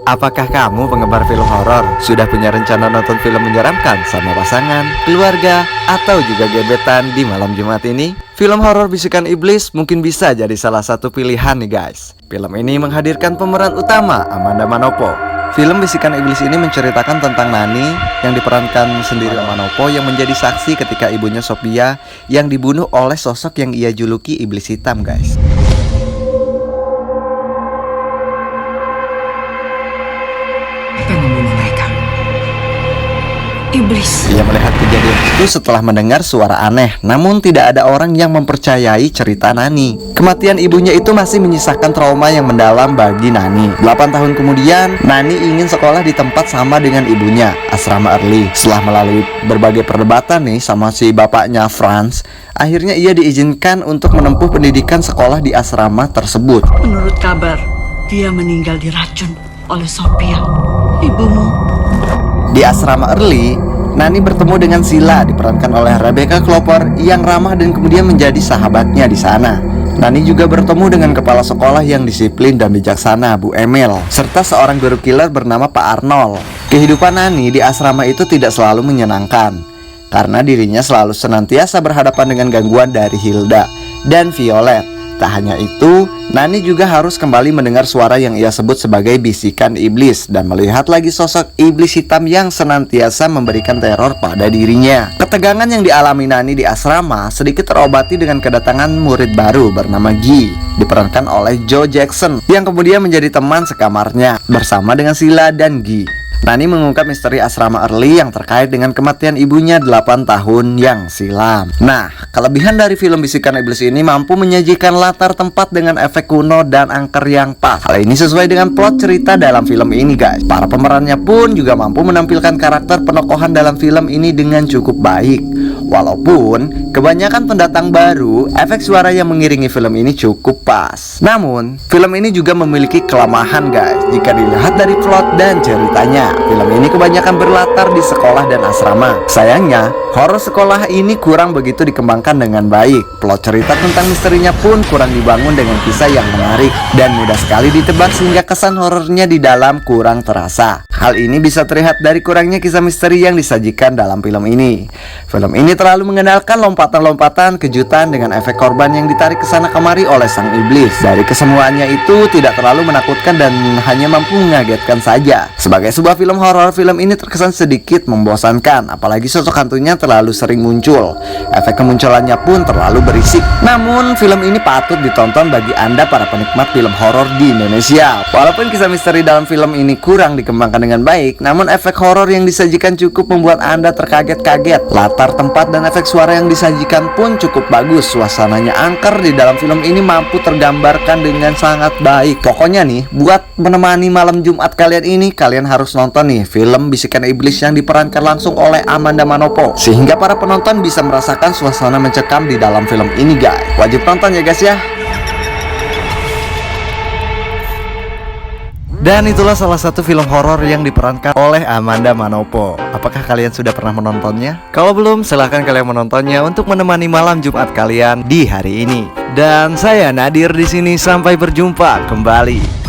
Apakah kamu penggemar film horor? Sudah punya rencana nonton film menyeramkan sama pasangan, keluarga, atau juga gebetan di malam Jumat ini? Film horor Bisikan Iblis mungkin bisa jadi salah satu pilihan nih guys. Film ini menghadirkan pemeran utama Amanda Manopo. Film Bisikan Iblis ini menceritakan tentang Nani yang diperankan sendiri Manopo yang menjadi saksi ketika ibunya Sophia yang dibunuh oleh sosok yang ia juluki iblis hitam guys. Iblis. Ia melihat kejadian itu setelah mendengar suara aneh, namun tidak ada orang yang mempercayai cerita Nani. Kematian ibunya itu masih menyisakan trauma yang mendalam bagi Nani. 8 tahun kemudian, Nani ingin sekolah di tempat sama dengan ibunya, asrama Early. Setelah melalui berbagai perdebatan nih sama si bapaknya Franz, akhirnya ia diizinkan untuk menempuh pendidikan sekolah di asrama tersebut. Menurut kabar, dia meninggal diracun oleh Sophia, ibumu. Di asrama Early, Nani bertemu dengan Sila diperankan oleh Rebecca Cloper yang ramah dan kemudian menjadi sahabatnya di sana. Nani juga bertemu dengan kepala sekolah yang disiplin dan bijaksana, Bu Emil, serta seorang guru killer bernama Pak Arnold. Kehidupan Nani di asrama itu tidak selalu menyenangkan, karena dirinya selalu senantiasa berhadapan dengan gangguan dari Hilda dan Violet. Tak hanya itu, Nani juga harus kembali mendengar suara yang ia sebut sebagai bisikan iblis dan melihat lagi sosok iblis hitam yang senantiasa memberikan teror pada dirinya. Ketegangan yang dialami Nani di asrama sedikit terobati dengan kedatangan murid baru bernama Guy, diperankan oleh Joe Jackson, yang kemudian menjadi teman sekamarnya bersama dengan Sila dan Guy. Nani mengungkap misteri asrama Early yang terkait dengan kematian ibunya 8 tahun yang silam. Nah, kelebihan dari film Bisikan Iblis ini mampu menyajikan latar tempat dengan efek kuno dan angker yang pas. Hal ini sesuai dengan plot cerita dalam film ini guys. Para pemerannya pun juga mampu menampilkan karakter penokohan dalam film ini dengan cukup baik. Walaupun kebanyakan pendatang baru, efek suara yang mengiringi film ini cukup pas. Namun, film ini juga memiliki kelemahan guys jika dilihat dari plot dan ceritanya. Film ini kebanyakan berlatar di sekolah dan asrama. Sayangnya, horor sekolah ini kurang begitu dikembangkan dengan baik. Plot cerita tentang misterinya pun kurang dibangun dengan kisah yang menarik dan mudah sekali ditebak sehingga kesan horornya di dalam kurang terasa. Hal ini bisa terlihat dari kurangnya kisah misteri yang disajikan dalam film ini. Film ini terlalu mengenalkan lompatan-lompatan kejutan dengan efek korban yang ditarik ke sana kemari oleh sang iblis. Dari kesemuanya itu tidak terlalu menakutkan dan hanya mampu mengagetkan saja. Sebagai sebuah film horor, film ini terkesan sedikit membosankan, apalagi sosok hantunya terlalu sering muncul. Efek kemunculannya pun terlalu berisik. Namun, film ini patut ditonton bagi Anda para penikmat film horor di Indonesia. Walaupun kisah misteri dalam film ini kurang dikembangkan dengan baik, namun efek horor yang disajikan cukup membuat Anda terkaget-kaget. Latar tempat dan efek suara yang disajikan pun cukup bagus. Suasananya angker di dalam film ini mampu tergambarkan dengan sangat baik. Pokoknya nih, buat menemani malam Jumat kalian ini, kalian harus nonton nih film Bisikan Iblis yang diperankan langsung oleh Amanda Manopo, sehingga para penonton bisa merasakan suasana mencekam di dalam film ini guys. Wajib nonton ya guys ya. Dan itulah salah satu film horor yang diperankan oleh Amanda Manopo. Apakah kalian sudah pernah menontonnya? Kalau belum, silahkan kalian menontonnya untuk menemani malam Jumat kalian di hari ini. Dan saya Nadir di sini, sampai berjumpa kembali.